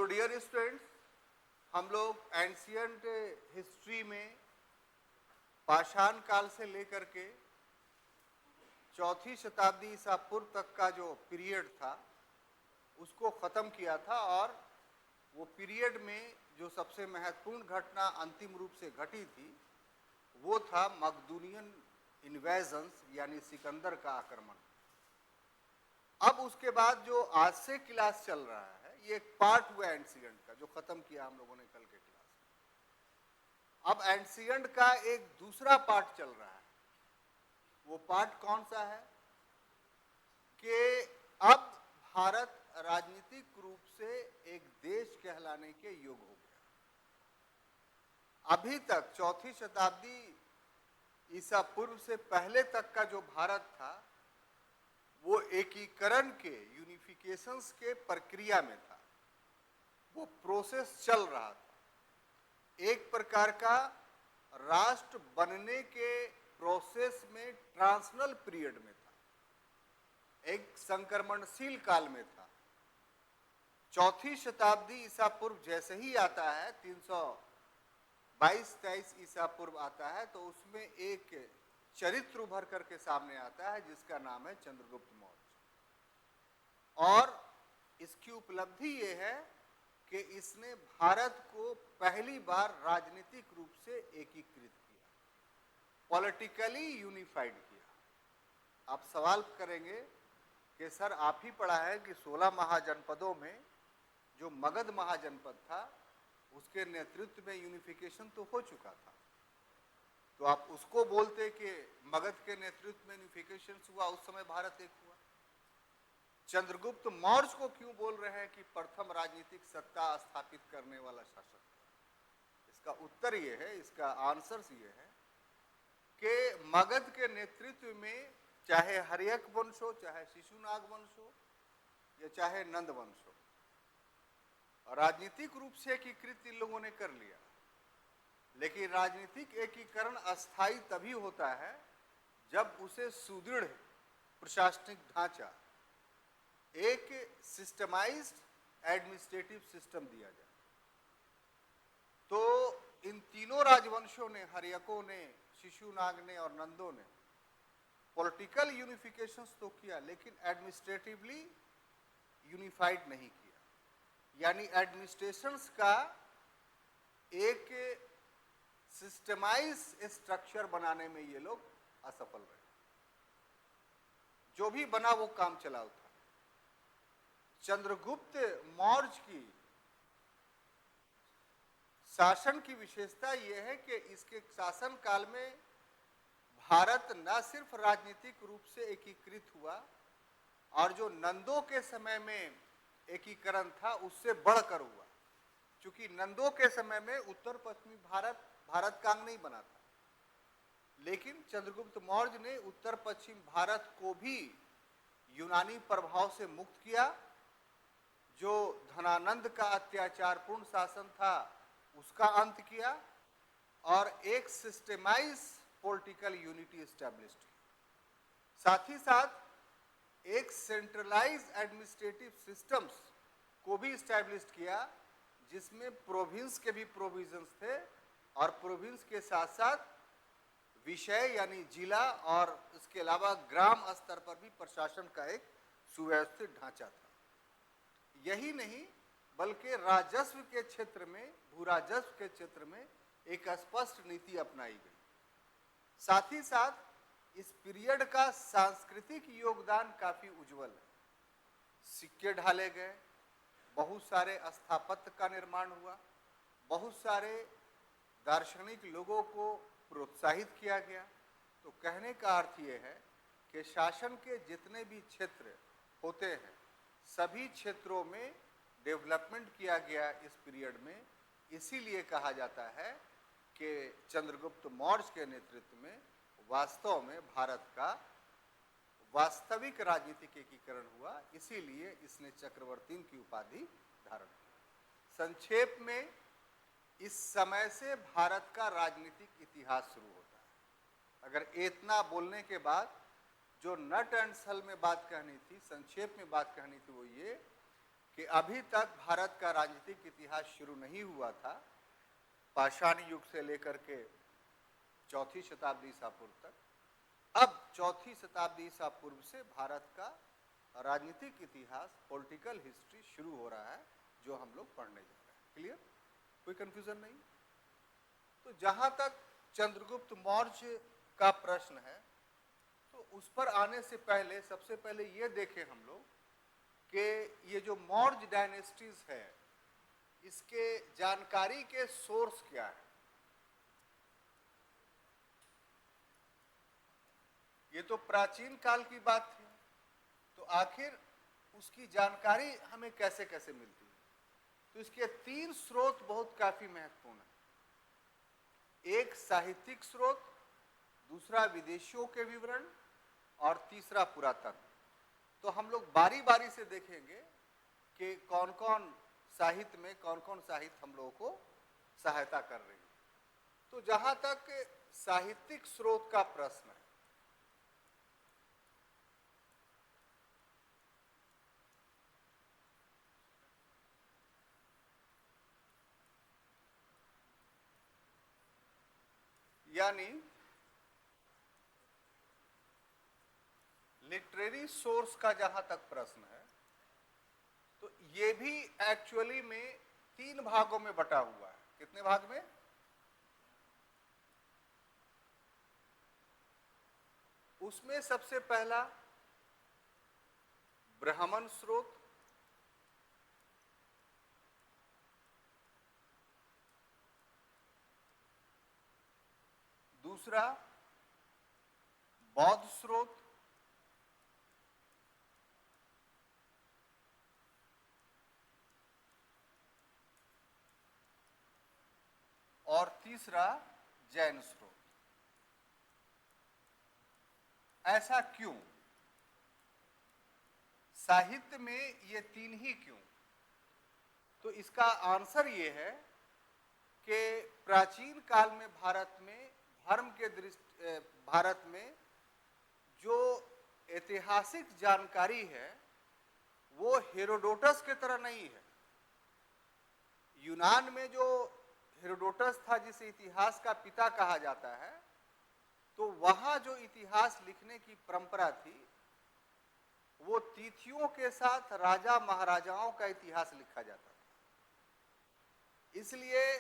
Dear students, हम लोग ancient history में पाषाण काल से लेकर के चौथी शताब्दी ईसा पूर्व तक का जो पीरियड था उसको ख़त्म किया था। और वो पीरियड में जो सबसे महत्वपूर्ण घटना अंतिम रूप से घटी थी वो था मकदूनियन इन्वेजन्स यानी सिकंदर का आक्रमण। अब उसके बाद जो आज से क्लास चल रहा है ये एक पार्ट हुआ एंशियंट का जो खत्म किया हम लोगों ने कल के क्लास में। अब एंशियंट का एक दूसरा पार्ट चल रहा है। वो पार्ट कौन सा है कि अब भारत राजनीतिक रूप से एक देश कहलाने के योग्य हो गया। अभी तक चौथी शताब्दी ईसा पूर्व से पहले तक का जो भारत था वो एकीकरण के यूनिफिकेशंस के प्रक्रिया में था। वो प्रोसेस चल रहा था, एक प्रकार का राष्ट्र बनने के प्रोसेस में ट्रांजिशनल पीरियड में था, एक संक्रमणशील काल में था। चौथी शताब्दी ईसा पूर्व जैसे ही आता है 322-23 ईसा पूर्व आता है तो उसमें एक चरित्र उभर करके सामने आता है जिसका नाम है चंद्रगुप्त मौर्य। और इसकी उपलब्धि ये है कि इसने भारत को पहली बार राजनीतिक रूप से एकीकृत किया, पॉलिटिकली यूनिफाइड किया। आप सवाल करेंगे कि सर आप ही पढ़ा है कि 16 महाजनपदों में जो मगध महाजनपद था उसके नेतृत्व में यूनिफिकेशन तो हो चुका था, तो आप उसको बोलते कि मगध के नेतृत्व में यूनिफिकेशन हुआ, उस समय भारत एक हुआ। चंद्रगुप्त मौर्य को क्यों बोल रहे हैं कि प्रथम राजनीतिक सत्ता स्थापित करने वाला शासक? इसका उत्तर ये है, इसका आंसर ये है कि मगध के नेतृत्व में चाहे हर्यक वंश हो, चाहे शिशुनाग वंश हो या चाहे नंद वंश हो, राजनीतिक रूप से एकीकृत इन लोगों ने कर लिया। लेकिन राजनीतिक एकीकरण अस्थायी तभी होता है जब उसे सुदृढ़ प्रशासनिक ढांचा, एक सिस्टमाइज्ड एडमिनिस्ट्रेटिव सिस्टम दिया जाए। तो इन तीनों राजवंशों ने, हर्यकों ने, शिशुनाग ने और नंदों ने पॉलिटिकल यूनिफिकेशंस तो किया लेकिन एडमिनिस्ट्रेटिवली यूनिफाइड नहीं किया। यानी एडमिनिस्ट्रेशंस का एक सिस्टमाइज स्ट्रक्चर बनाने में ये लोग असफल रहे। जो भी बना वो काम चलाऊ था। चंद्रगुप्त मौर्य की शासन की विशेषता यह है कि इसके शासन काल में भारत न सिर्फ राजनीतिक रूप से एकीकृत हुआ और जो नंदों के समय में एकीकरण था उससे बढ़कर हुआ। क्योंकि नंदों के समय में उत्तर पश्चिमी भारत का अंग नहीं बना था, लेकिन चंद्रगुप्त मौर्य ने उत्तर पश्चिम भारत को भी यूनानी प्रभाव से मुक्त किया। जो धनानंद का अत्याचारपूर्ण शासन था उसका अंत किया और एक सिस्टमाइज पॉलिटिकल यूनिटी एस्टैब्लिश की। साथ ही साथ एक सेंट्रलाइज एडमिनिस्ट्रेटिव सिस्टम्स को भी एस्टैब्लिश किया जिसमें प्रोविंस के भी प्रोविजंस थे और प्रोविंस के साथ साथ विषय यानी जिला और इसके अलावा ग्राम स्तर पर भी प्रशासन का एक सुव्यवस्थित ढांचा था। यही नहीं बल्कि राजस्व के क्षेत्र में, भू राजस्व के क्षेत्र में एक स्पष्ट नीति अपनाई गई। साथ ही साथ इस पीरियड का सांस्कृतिक योगदान काफी उज्जवल है। सिक्के ढाले गए, बहुत सारे स्थापत्य का निर्माण हुआ, बहुत सारे दार्शनिक लोगों को प्रोत्साहित किया गया। तो कहने का अर्थ ये है कि शासन के जितने भी क्षेत्र होते हैं सभी क्षेत्रों में डेवलपमेंट किया गया इस पीरियड में। इसीलिए कहा जाता है कि चंद्रगुप्त मौर्य के नेतृत्व में वास्तव में भारत का वास्तविक राजनीतिक एकीकरण हुआ। इसीलिए इसने चक्रवर्ती की उपाधि धारण की। संक्षेप में इस समय से भारत का राजनीतिक इतिहास शुरू होता है। अगर इतना बोलने के बाद जो नट एंड सल में बात कहनी थी, संक्षेप में बात कहनी थी, वो ये कि अभी तक भारत का राजनीतिक इतिहास शुरू नहीं हुआ था, पाषाण युग से लेकर के चौथी शताब्दी ईसा पूर्व तक। अब चौथी शताब्दी ईसा पूर्व से भारत का राजनीतिक इतिहास, पॉलिटिकल हिस्ट्री शुरू हो रहा है, जो हम लोग पढ़ने जा रहे हैं। क्लियर? कोई कंफ्यूजन नहीं? तो जहां तक चंद्रगुप्त मौर्य का प्रश्न है, तो उस पर आने से पहले सबसे पहले ये देखें हम लोग कि ये जो मौर्य डायनेस्टीज है, इसके जानकारी के सोर्स क्या है। ये तो प्राचीन काल की बात थी, तो आखिर उसकी जानकारी हमें कैसे कैसे मिलती है? तो इसके तीन स्रोत बहुत काफी महत्वपूर्ण है। एक साहित्यिक स्रोत, दूसरा विदेशियों के विवरण और तीसरा पुरातत्व। तो हम लोग बारी बारी से देखेंगे कि कौन कौन साहित्य में कौन कौन साहित्य हम लोगों को सहायता कर रही है। तो जहां तक साहित्यिक स्रोत का प्रश्न है, यानी लिटरेरी सोर्स का जहां तक प्रश्न है, तो ये भी एक्चुअली में तीन भागों में बटा हुआ है। कितने भाग में? उसमें सबसे पहला ब्राह्मण स्रोत, दूसरा बौद्ध स्रोत, और तीसरा जैन स्रोत। ऐसा क्यों? साहित्य में ये तीन ही क्यों? तो इसका आंसर ये है कि प्राचीन काल में भारत में धर्म के दृष्टि, भारत में जो ऐतिहासिक जानकारी है वो हेरोडोटस के तरह नहीं है। यूनान में जो हेरोडोटस था, जिसे इतिहास का पिता कहा जाता है, तो वहां जो इतिहास लिखने की परंपरा थी, वो तिथियों के साथ राजा महाराजाओं का इतिहास लिखा जाता था। इसलिए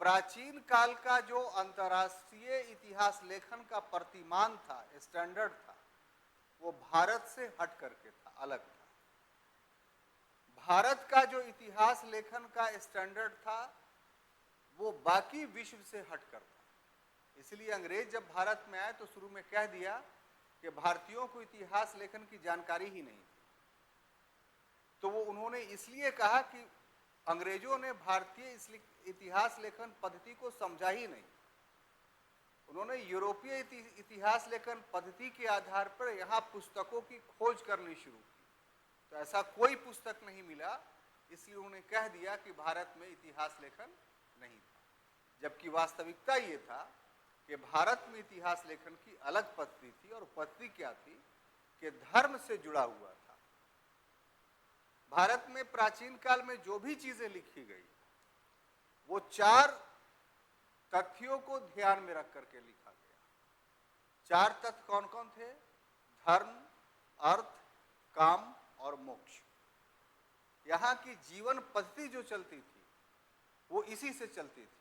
प्राचीन काल का जो अंतर्राष्ट्रीय इतिहास लेखन का प्रतिमान था, स्टैंडर्ड था, वो भारत से हट करके था, अलग था। भारत का जो इतिहास लेखन का स्टैंडर्ड था, वो बाकी विश्व से हटकर था। इसलिए अंग्रेज जब भारत में आए तो शुरू में कह दिया कि भारतीयों को इतिहास लेखन की जानकारी ही नहीं। तो वो उन्होंने इसलिए कहा कि अंग्रेजों ने भारतीय इतिहास लेखन पद्धति को समझा ही नहीं। उन्होंने यूरोपीय इतिहास लेखन पद्धति के आधार पर यहाँ पुस्तकों की खोज करनी शुरू की, तो ऐसा कोई पुस्तक नहीं मिला। इसलिए उन्होंने कह दिया कि भारत में इतिहास लेखन नहीं था, जबकि वास्तविकता ये था कि भारत में इतिहास लेखन की अलग पद्धति थी। और पद्धति क्या थी कि धर्म से जुड़ा हुआ था। भारत में प्राचीन काल में जो भी चीजें लिखी गई, वो चार तथ्यों को ध्यान में रख करके लिखा गया। चार तथ्य कौन कौन थे? धर्म, अर्थ, काम और मोक्ष। यहाँ की जीवन पद्धति जो चलती थी, वो इसी से चलती थी।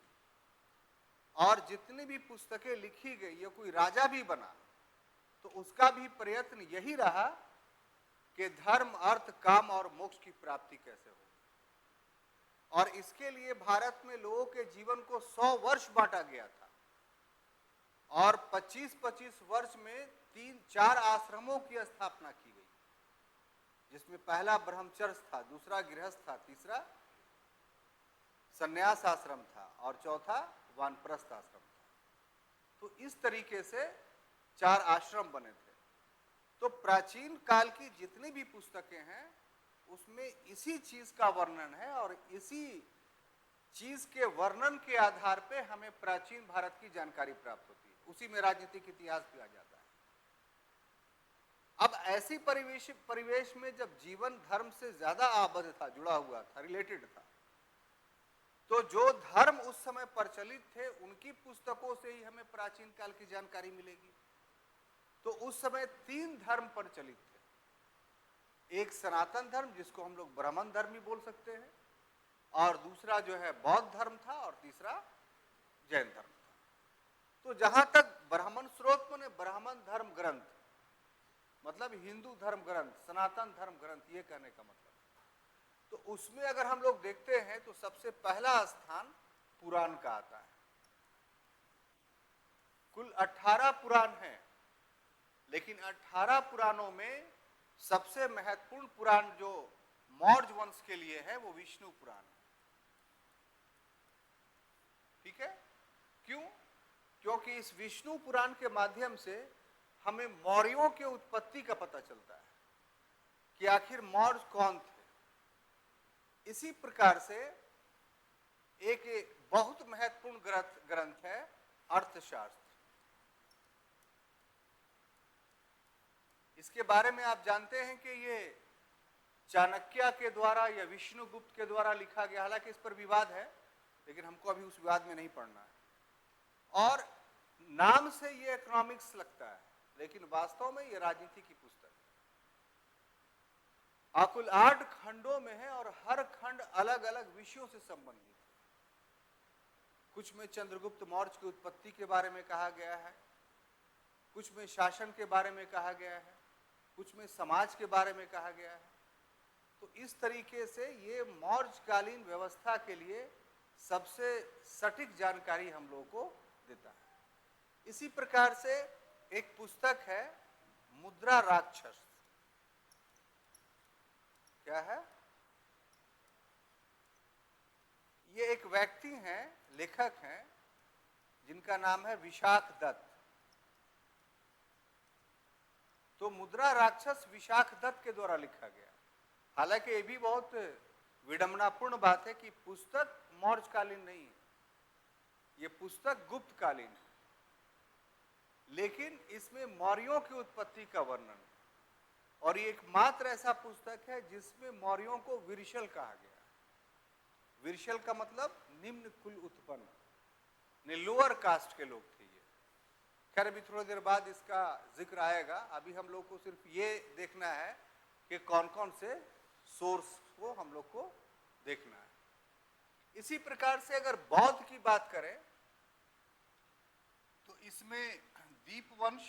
और जितनी भी पुस्तकें लिखी गई, या कोई राजा भी बना, तो उसका भी प्रयत्न यही रहा कि धर्म, अर्थ, काम और मोक्ष की प्राप्ति कैसे हो। और इसके लिए भारत में लोगों के जीवन को 100 वर्ष बांटा गया था, और 25-25 वर्ष में 3-4 आश्रमों की स्थापना की गई, जिसमें पहला ब्रह्मचर्य था, दूसरा गृहस्थ था, तीसरा संन्यास आश्रम था, और चौथा वानप्रस्थ आश्रम था। तो इस तरीके से 4 आश्रम बने थे। तो प्राचीन काल की जितनी भी पुस्तकें हैं, उसमें इसी चीज का वर्णन है, और इसी चीज के वर्णन के आधार पे हमें प्राचीन भारत की जानकारी प्राप्त होती है। उसी में राजनीतिक इतिहास भी आ जाता है। अब ऐसी परिवेश में जब जीवन धर्म से ज्यादा आबद्ध था, जुड़ा हुआ था, रिलेटेड था, तो जो धर्म उस समय प्रचलित थे उनकी पुस्तकों से ही हमें प्राचीन काल की जानकारी मिलेगी। तो उस समय 3 धर्म प्रचलित थे। एक सनातन धर्म, जिसको हम लोग ब्राह्मण धर्म भी बोल सकते हैं, और दूसरा जो है बौद्ध धर्म था, और तीसरा जैन धर्म था। तो जहां तक ब्राह्मण स्रोत माने ब्राह्मण धर्म ग्रंथ, मतलब हिंदू धर्म ग्रंथ, सनातन धर्म ग्रंथ, ये कहने का मतलब। तो उसमें अगर हम लोग देखते हैं तो सबसे पहला स्थान पुराण का आता है। कुल 18 पुराण हैं, लेकिन 18 पुराणों में सबसे महत्वपूर्ण पुराण जो मौर्य वंश के लिए है वो विष्णु पुराण है। ठीक है? क्यों? क्योंकि इस विष्णु पुराण के माध्यम से हमें मौर्यों के उत्पत्ति का पता चलता है कि आखिर मौर्य कौन थे। इसी प्रकार से एक बहुत महत्वपूर्ण ग्रंथ है अर्थशास्त्र। इसके बारे में आप जानते हैं कि ये चाणक्य के द्वारा या विष्णुगुप्त के द्वारा लिखा गया। हालांकि इस पर विवाद है, लेकिन हमको अभी उस विवाद में नहीं पड़ना है। और नाम से ये इकोनॉमिक्स लगता है, लेकिन वास्तव में ये राजनीति की पुस्तक है। कुल 8 खंडों में है और हर खंड अलग अलग विषयों से संबंधित है। कुछ में चंद्रगुप्त मौर्य की उत्पत्ति के बारे में कहा गया है, कुछ में शासन के बारे में कहा गया है, कुछ में समाज के बारे में कहा गया है। तो इस तरीके से ये मौर्यकालीन व्यवस्था के लिए सबसे सटीक जानकारी हम लोगों को देता है। इसी प्रकार से एक पुस्तक है मुद्रा राक्षस। क्या है? ये एक व्यक्ति हैं, लेखक हैं, जिनका नाम है विशाख दत्त। तो मुद्रा राक्षस विशाख दत्त के द्वारा लिखा गया। हालांकि ये भी बहुत विडंबनापूर्ण बात है कि पुस्तक मौर्यकालीन नहीं है, ये पुस्तक गुप्तकालीन है, लेकिन इसमें मौर्यों की उत्पत्ति का वर्णन है। और ये एकमात्र ऐसा पुस्तक है जिसमें मौर्यों को विरशल कहा गया। विरशल का मतलब निम्न कुल उत्पन्न, लोअर कास्ट के लोग थे ये। खैर अभी थोड़ी देर बाद इसका जिक्र आएगा। अभी हम लोग को सिर्फ ये देखना है कि कौन कौन से सोर्स को हम लोग को देखना है। इसी प्रकार से अगर बौद्ध की बात करें तो इसमें दीपवंश,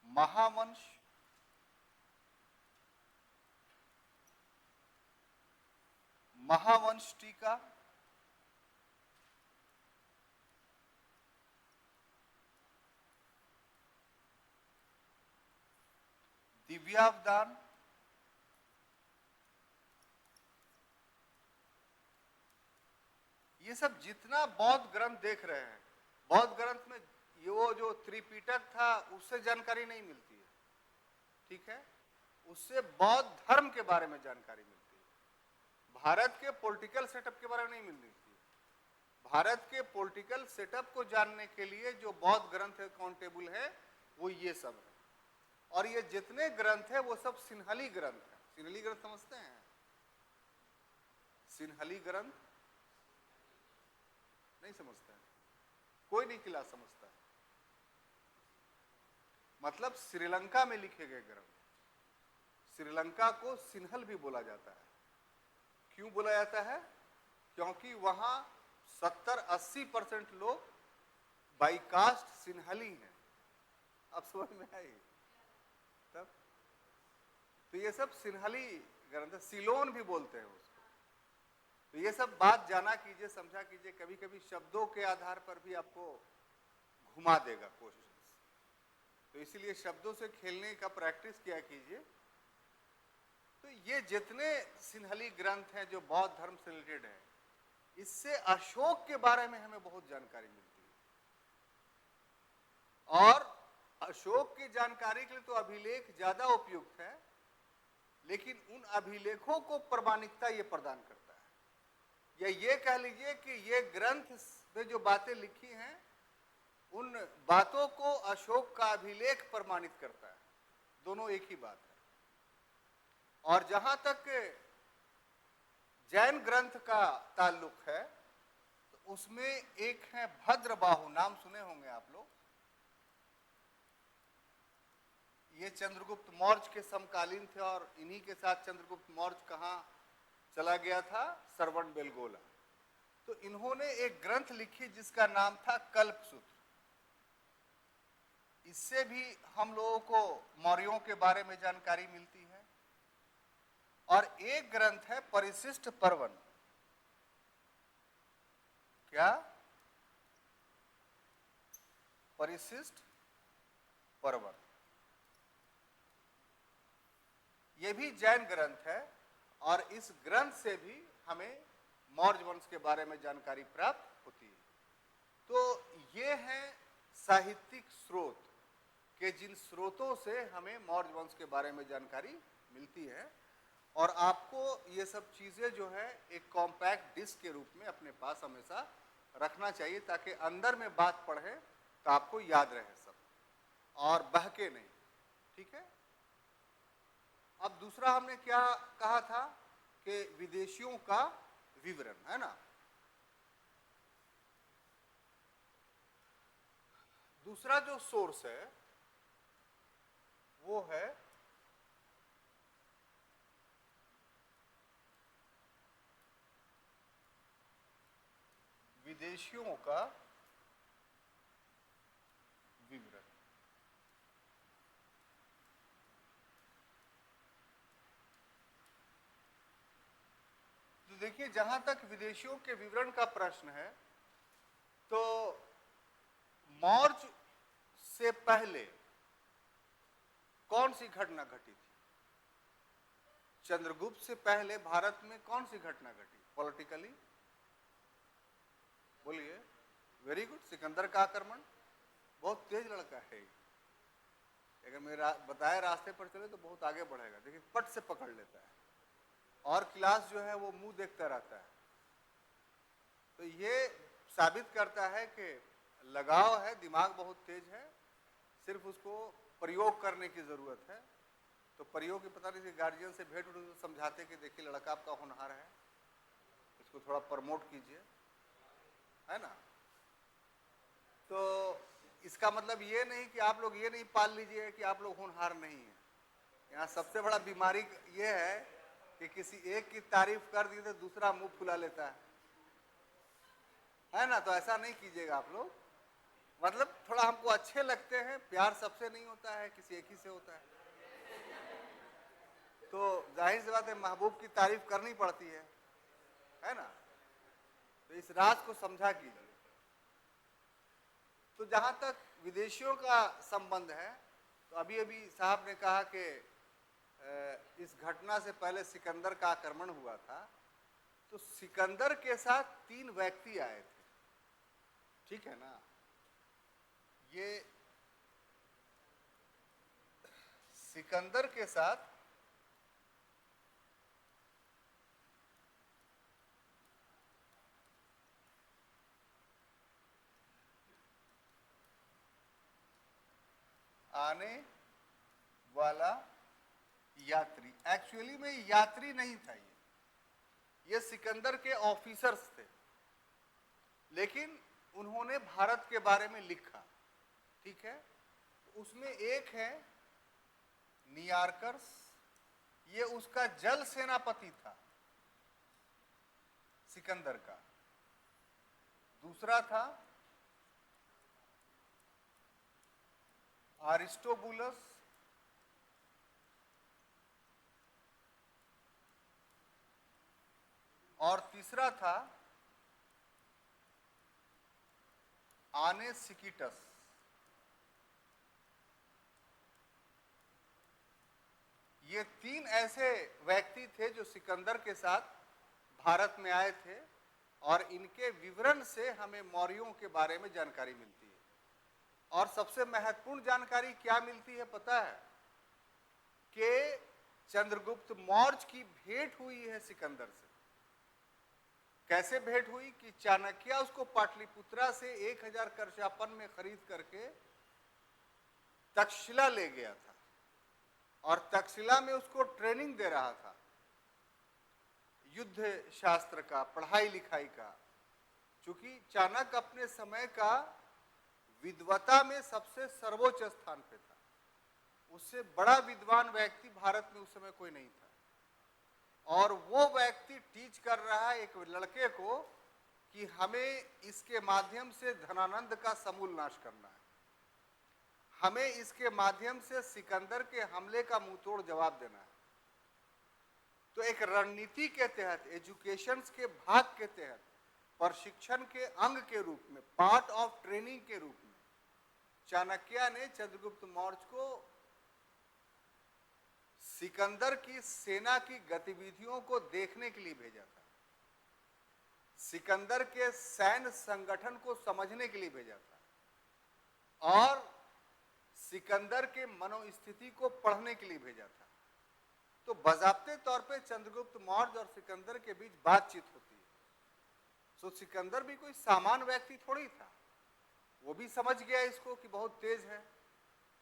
महावंश, महावंश टीका, दिव्यावदान, ये सब जितना बौद्ध ग्रंथ देख रहे हैं, बौद्ध ग्रंथ में ये वो जो त्रिपिटक था उससे जानकारी नहीं मिलती है। ठीक है? उससे बौद्ध धर्म के बारे में जानकारी मिलती है, भारत के पॉलिटिकल सेटअप के बारे में नहीं मिलती है। भारत के पॉलिटिकल सेटअप को जानने के लिए जो बौद्ध ग्रंथ अकाउंटेबल है वो ये सब है। और ये जितने ग्रंथ है वो सब सिन्हली ग्रंथ है। सिन्हली ग्रंथ समझते हैं? सिन्हली ग्रंथ नहीं समझते हैं? कोई नहीं क्लास समझता है। मतलब श्रीलंका में लिखे गए ग्रंथ। श्रीलंका को सिन्हल भी बोला जाता है। क्यों बोला जाता है? क्योंकि वहां 70-80% लोग बाई कास्ट सिन्हली हैं। अब समझ में आई? तब तो ये सब सिन्हली ग्रंथ, सिलोन भी बोलते हैं उसको। तो ये सब बात जाना कीजिए, समझा कीजिए। कभी कभी शब्दों के आधार पर भी आपको घुमा देगा क्वेश्चन। तो इसीलिए शब्दों से खेलने का प्रैक्टिस किया कीजिए। तो ये जितने सिन्हली ग्रंथ हैं जो बौद्ध धर्म से रिलेटेड है, इससे अशोक के बारे में हमें बहुत जानकारी मिलती है। और अशोक की जानकारी के लिए तो अभिलेख ज्यादा उपयुक्त है, लेकिन उन अभिलेखों को प्रामाणिकता ये प्रदान करता है। या ये कह लीजिए कि ये ग्रंथ में जो बातें लिखी हैं उन बातों को अशोक का अभिलेख प्रमाणित करता है। दोनों एक ही बात है। और जहां तक जैन ग्रंथ का ताल्लुक है तो उसमें एक है भद्रबाहु, नाम सुने होंगे आप लोग। ये चंद्रगुप्त मौर्य के समकालीन थे और इन्हीं के साथ चंद्रगुप्त मौर्य कहाँ चला गया था, श्रवण बेलगोला। तो इन्होंने एक ग्रंथ लिखी जिसका नाम था कल्पसूत्र। इससे भी हम लोगों को मौर्यों के बारे में जानकारी मिलती है। और एक ग्रंथ है परिशिष्ट पर्वन। क्या? परिशिष्ट पर्वन। यह भी जैन ग्रंथ है और इस ग्रंथ से भी हमें मौर्य वंश के बारे में जानकारी प्राप्त होती है। तो ये हैं साहित्यिक स्रोत के जिन स्रोतों से हमें मौर्य वंश के बारे में जानकारी मिलती है। और आपको ये सब चीज़ें जो है एक कॉम्पैक्ट डिस्क के रूप में अपने पास हमेशा रखना चाहिए ताकि अंदर में बात पढ़े तो आपको याद रहे सब और बहके नहीं। ठीक है। अब दूसरा हमने क्या कहा था कि विदेशियों का विवरण, है ना। दूसरा जो सोर्स है वो है विदेशियों का विवरण। तो देखिए, जहां तक विदेशियों के विवरण का प्रश्न है तो मौर्य से पहले कौन सी घटना घटी थी? चंद्रगुप्त से पहले भारत में कौन सी घटना घटी पॉलिटिकली? बोलिए। वेरी गुड, सिकंदर का आक्रमण। बहुत तेज लड़का है। अगर मेरा बताए रास्ते पर चले तो बहुत आगे बढ़ेगा। देखिए, पट से पकड़ लेता है और क्लास जो है वो मुंह देखता रहता है। तो ये साबित करता है कि लगाव है, दिमाग बहुत तेज है, सिर्फ उसको प्रयोग करने की जरूरत है। तो प्रयोग की पता नहीं, गार्जियन से भेंट उठ समझाते कि देखिए लड़का आपका होनहार है, इसको थोड़ा प्रमोट कीजिए, है ना। तो इसका मतलब ये नहीं कि आप लोग ये नहीं पाल लीजिए कि आप लोग होनहार नहीं है। यहाँ सबसे बड़ा बीमारी ये है कि किसी एक की तारीफ कर दी तो दूसरा मुंह फुला लेता है ना। तो ऐसा नहीं कीजिएगा आप लोग। मतलब थोड़ा हमको अच्छे लगते हैं, प्यार सबसे नहीं होता है, किसी एक ही से होता है। तो जाहिर सी बात है महबूब की तारीफ करनी पड़ती है ना। तो इस राज को समझा कीजिए। तो जहां तक विदेशियों का संबंध है तो अभी अभी साहब ने कहा कि इस घटना से पहले सिकंदर का आक्रमण हुआ था। तो सिकंदर के साथ 3 व्यक्ति आए थे, ठीक है ना। ये सिकंदर के साथ आने वाला यात्री, एक्चुअली में यात्री नहीं था, ये सिकंदर के ऑफिसर्स थे, लेकिन उन्होंने भारत के बारे में लिखा। ठीक है। उसमें एक है नियार्कर्स, ये उसका जल सेनापति था सिकंदर का। दूसरा था अरिस्टोबुलस, और तीसरा था आने सिकिटस। ये 3 ऐसे व्यक्ति थे जो सिकंदर के साथ भारत में आए थे और इनके विवरण से हमें मौर्यों के बारे में जानकारी मिलती है। और सबसे महत्वपूर्ण जानकारी क्या मिलती है पता है? कि चंद्रगुप्त मौर्य की भेंट हुई है सिकंदर से। कैसे भेंट हुई कि चाणक्य उसको पाटलिपुत्रा से 1000 कर्षापन में खरीद करके तक्षशिला ले गया था और तक्षशिला में उसको ट्रेनिंग दे रहा था युद्ध शास्त्र का, पढ़ाई लिखाई का। चूंकि चाणक्य अपने समय का विद्वता में सबसे सर्वोच्च स्थान पे था, उससे बड़ा विद्वान व्यक्ति भारत में उस समय कोई नहीं था, और वो व्यक्ति टीच कर रहा है एक लड़के को कि हमें इसके माध्यम से धनानंद का समूल नाश करना है, हमें इसके माध्यम से सिकंदर के हमले का मुंहतोड़ जवाब देना है। तो एक रणनीति के तहत, एजुकेशन के भाग के तहत, प्रशिक्षण के अंग के रूप में, पार्ट ऑफ ट्रेनिंग के रूप में चाणक्य ने चंद्रगुप्त मौर्य को सिकंदर की सेना की गतिविधियों को देखने के लिए भेजा था, सिकंदर के सैन्य संगठन को समझने के लिए भेजा था और सिकंदर के मनोस्थिति को पढ़ने के लिए भेजा था। तो बाज़ाब्ते तौर पे चंद्रगुप्त मौर्य और सिकंदर के बीच बातचीत होती है। तो सिकंदर भी कोई सामान्य व्यक्ति थोड़ी था, वो भी समझ गया इसको कि बहुत तेज है,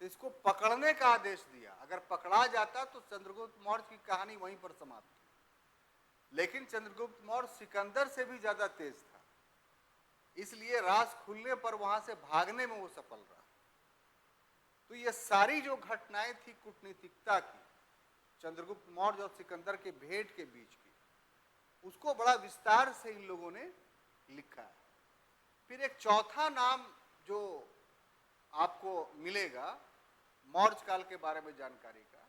तो इसको पकड़ने का आदेश दिया। अगर पकड़ा जाता तो चंद्रगुप्त मौर्य की कहानी वहीं पर समाप्त थी, लेकिन चंद्रगुप्त मौर्य सिकंदर से भी ज्यादा तेज था, इसलिए राज खुलने पर वहां से भागने में वो सफल रहा। तो ये सारी जो घटनाएं थी कूटनीतिकता की, चंद्रगुप्त मौर्य और सिकंदर के भेंट के बीच की, उसको बड़ा विस्तार से इन लोगों ने लिखा है। फिर एक चौथा नाम जो आपको मिलेगा मौर्य काल के बारे में जानकारी का,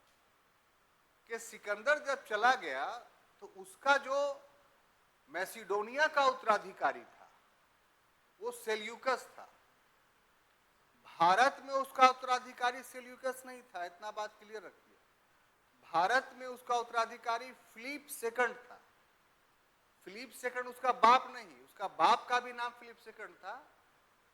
कि सिकंदर जब चला गया तो उसका जो मैसिडोनिया का उत्तराधिकारी था वो सेल्यूकस था। भारत में उसका उत्तराधिकारी सेल्यूकस नहीं था, इतना बात क्लियर रखिए। भारत में उसका उत्तराधिकारी फिलिप सेकंड था। फिलिप सेकंड उसका बाप नहीं, उसका बाप का भी नाम फिलिप सेकंड था।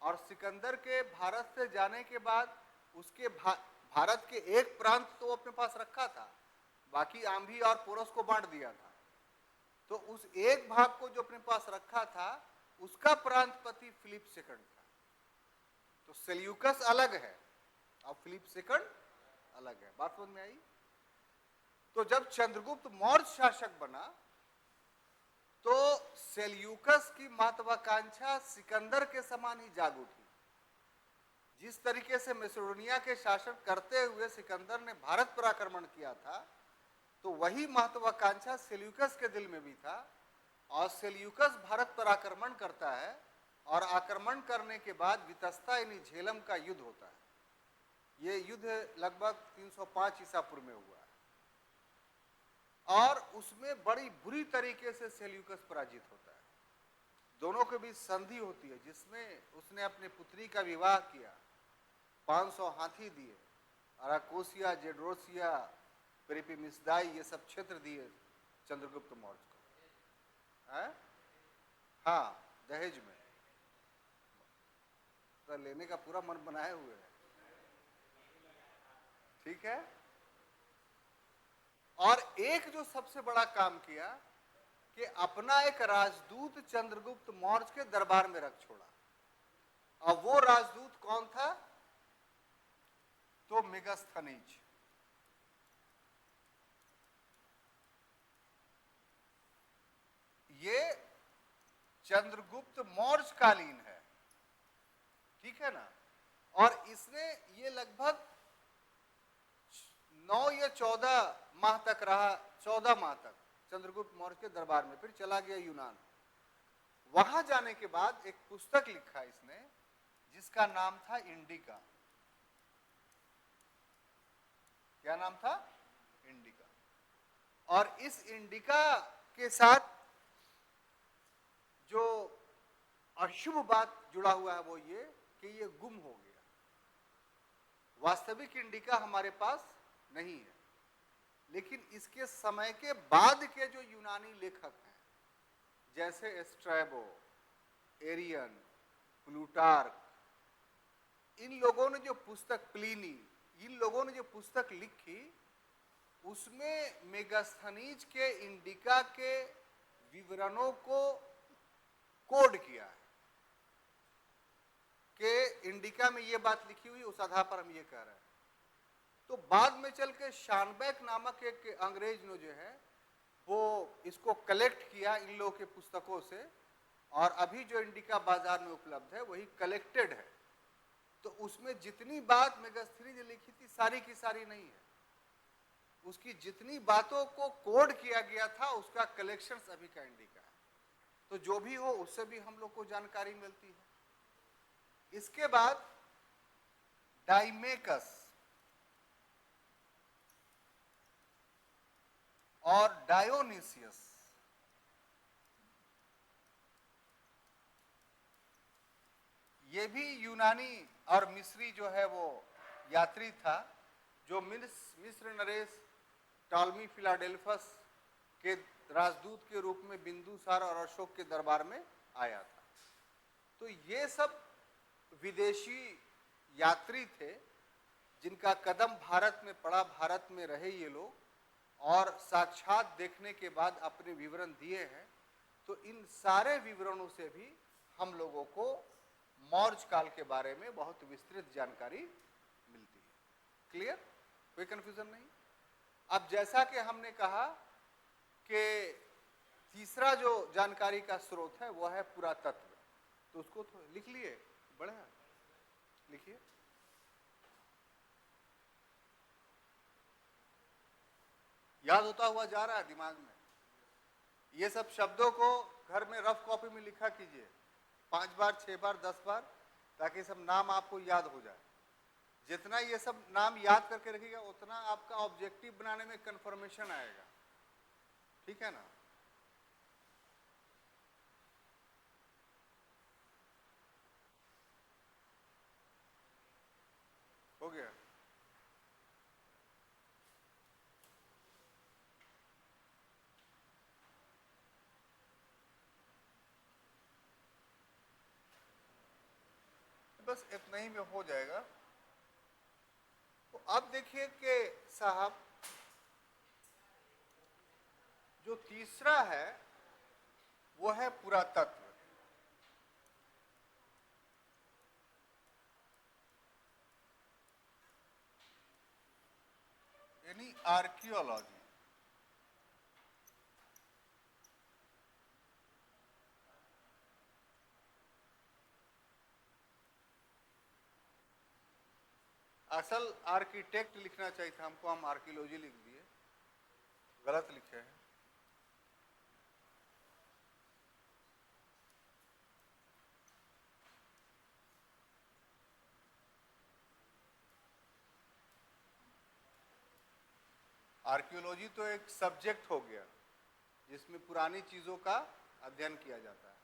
और सिकंदर के भारत से जाने के बाद उसके भारत के एक प्रांत तो वो अपने पास रखा था, बाकी आंभी और पोरस को बांट दिया था। तो उस एक भाग को जो अपने पास रखा था उसका प्रांतपति फिलिप सेकंड था। तो सेल्यूकस अलग है और फिलिप सेकंड अलग है। बात समझ में आई? तो जब चंद्रगुप्त मौर्य शासक बना तो सेल्यूकस की महत्वाकांक्षा सिकंदर के समान ही जाग उठी। जिस तरीके से मैसिडोनिया के शासन करते हुए सिकंदर ने भारत पर आक्रमण किया था, तो वही महत्वाकांक्षा सेल्यूकस के दिल में भी था। और सेल्यूकस भारत पर आक्रमण करता है और आक्रमण करने के बाद वितस्ता यानी झेलम का युद्ध होता है। ये युद्ध लगभग 305 ईसा पूर्व में हुआ और उसमें बड़ी बुरी तरीके से सेल्यूकस पराजित होता है। दोनों के बीच संधि होती है जिसमें उसने अपने पुत्री का विवाह किया, 500 हाथी दिए, अराकोसिया, जेड्रोसिया, पेरिपिमिसदाई, ये सब क्षेत्र दिए चंद्रगुप्त मौर्य को। हाँ, दहेज में तो लेने का पूरा मन बनाए हुए है, ठीक है। और एक जो सबसे बड़ा काम किया कि अपना एक राजदूत चंद्रगुप्त मौर्य के दरबार में रख छोड़ा। अब वो राजदूत कौन था? तो मेगास्थनीज। ये चंद्रगुप्त मौर्य कालीन है, ठीक है ना। और इसने ये लगभग 9 या 14 माह तक रहा, 14 माह तक चंद्रगुप्त मौर्य के दरबार में, फिर चला गया यूनान। वहां जाने के बाद एक पुस्तक लिखा इसने जिसका नाम था इंडिका। क्या नाम था? इंडिका। और इस इंडिका के साथ जो अशुभ बात जुड़ा हुआ है वो ये कि ये गुम हो गया। वास्तविक इंडिका हमारे पास नहीं है, लेकिन इसके समय के बाद के जो यूनानी लेखक हैं जैसे स्ट्रैबो, एरियन, प्लूटार्क, इन लोगों ने जो पुस्तक, प्लिनी, इन लोगों ने जो पुस्तक लिखी उसमें मेगास्थनीज के इंडिका के विवरणों को कोड किया है कि इंडिका में ये बात लिखी हुई, उस आधार पर हम ये कह रहे हैं। तो बाद में चल के शानबैक नामक एक अंग्रेज ने जो है वो इसको कलेक्ट किया इन लोगों के पुस्तकों से, और अभी जो इंडिका बाजार में उपलब्ध है वही कलेक्टेड है। तो उसमें जितनी बात मेगास्थनी ने लिखी थी सारी की सारी नहीं है, उसकी जितनी बातों को कोड किया गया था उसका कलेक्शंस अभी का इंडिका है। तो जो भी हो उससे भी हम लोग को जानकारी मिलती है। इसके बाद डाइमेकस और डायोनिसियस, ये भी यूनानी और मिस्री जो है वो यात्री था, जो मिस्र नरेश टॉलमी फिलाडेल्फस के राजदूत के रूप में बिंदुसार और अशोक के दरबार में आया था। तो ये सब विदेशी यात्री थे जिनका कदम भारत में पड़ा, भारत में रहे ये लोग, और साक्षात देखने के बाद अपने विवरण दिए हैं। तो इन सारे विवरणों से भी हम लोगों को मौर्य काल के बारे में बहुत विस्तृत जानकारी मिलती है। क्लियर? कोई कंफ्यूजन नहीं? अब जैसा कि हमने कहा कि तीसरा जो जानकारी का स्रोत है वो है पुरातत्व, तो उसको तो लिख लिए, बढ़िया लिखिए। याद होता हुआ जा रहा है दिमाग में? ये सब शब्दों को घर में रफ कॉपी में लिखा कीजिए 5 बार 6 बार 10 बार, ताकि सब नाम आपको याद हो जाए। जितना ये सब नाम याद करके रखिएगा उतना आपका ऑब्जेक्टिव बनाने में कंफर्मेशन आएगा। ठीक है ना? हो गया? बस इतना ही में हो जाएगा। तो अब देखिए कि साहब जो तीसरा है वो है पुरातत्व, यानी आर्कियोलॉजी। असल आर्किटेक्ट लिखना चाहिए था हमको, हम आर्कियोलॉजी लिख दिए, गलत लिखे हैं। आर्कियोलॉजी तो एक सब्जेक्ट हो गया जिसमें पुरानी चीजों का अध्ययन किया जाता है।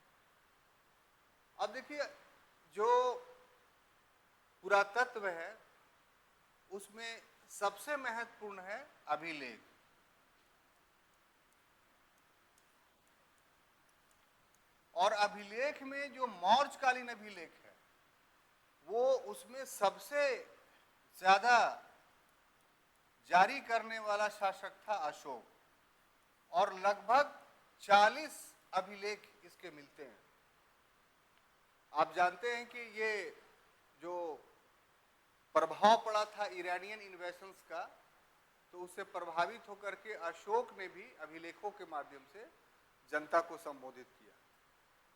अब देखिए जो पुरातत्व है उसमें सबसे महत्वपूर्ण है अभिलेख। और अभिलेख में जो मौर्यकालीन अभिलेख है वो उसमें सबसे ज्यादा जारी करने वाला शासक था अशोक, और लगभग 40 अभिलेख इसके मिलते हैं। आप जानते हैं कि ये जो प्रभाव पड़ा था ईरानियन इन्वेशंस का, तो उससे प्रभावित होकर के अशोक ने भी अभिलेखों के माध्यम से जनता को संबोधित किया।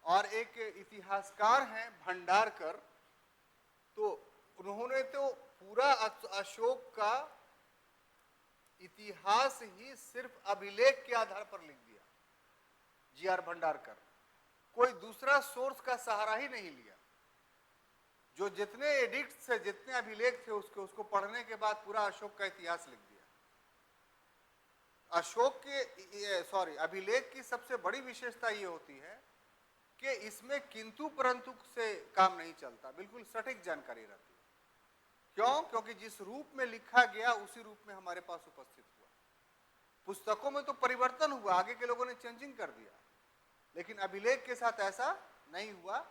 और एक इतिहासकार हैं भंडारकर, तो उन्होंने तो पूरा अशोक का इतिहास ही सिर्फ अभिलेख के आधार पर लिख दिया। जी.आर. भंडारकर, कोई दूसरा सोर्स का सहारा ही नहीं लिया। जो जितने एडिक्ट से जितने अभिलेख थे उसको पढ़ने के बाद पूरा अशोक का इतिहास लिख दिया। अशोक के अभिलेख की सबसे बड़ी विशेषता ये होती है कि इसमें किंतु परंतु से काम नहीं चलता, बिल्कुल सटीक जानकारी रहती है। क्यों? क्योंकि जिस रूप में लिखा गया उसी रूप में हमारे पास उपस्थित हुआ। पुस्तकों में तो परिवर्तन हुआ, आगे के लोगों ने चेंजिंग कर दिया, लेकिन अभिलेख के साथ ऐसा नहीं हुआ।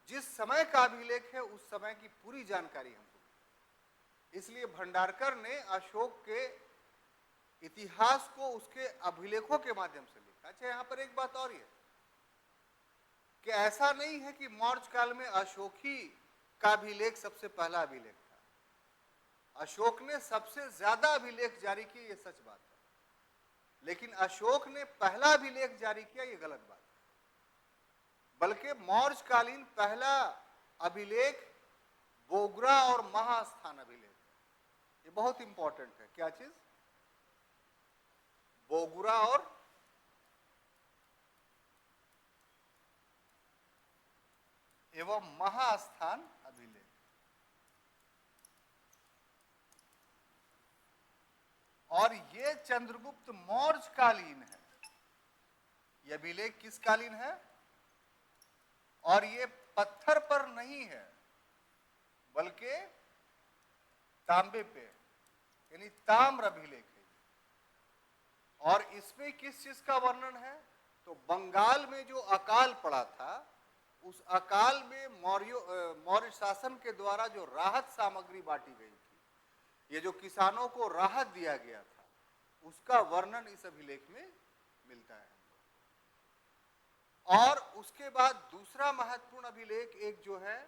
जिस समय का अभिलेख है उस समय की पूरी जानकारी हमको। इसलिए भंडारकर ने अशोक के इतिहास को उसके अभिलेखों के माध्यम से लिखा। अच्छा, यहां पर एक बात और है कि ऐसा नहीं है कि मौर्य काल में अशोक ही का अभिलेख सबसे पहला अभिलेख था। अशोक ने सबसे ज्यादा अभिलेख जारी किए, ये सच बात है, लेकिन अशोक ने पहला अभिलेख जारी किया, ये गलत बात है। बल्कि मौर्यकालीन पहला अभिलेख बोगरा और महास्थान अभिलेख, ये बहुत इंपॉर्टेंट है। क्या चीज? बोगरा और एवं महास्थान अभिलेख। और ये चंद्रगुप्त मौर्य कालीन है। यह अभिलेख किस कालीन है? और ये पत्थर पर नहीं है, बल्कि तांबे पे, यानी ताम्र अभिलेख है। और इसमें किस चीज का वर्णन है? तो बंगाल में जो अकाल पड़ा था, उस अकाल में मौर्य शासन के द्वारा जो राहत सामग्री बांटी गई थी, ये जो किसानों को राहत दिया गया था, उसका वर्णन इस अभिलेख में मिलता है। और उसके बाद दूसरा महत्वपूर्ण अभिलेख एक जो है,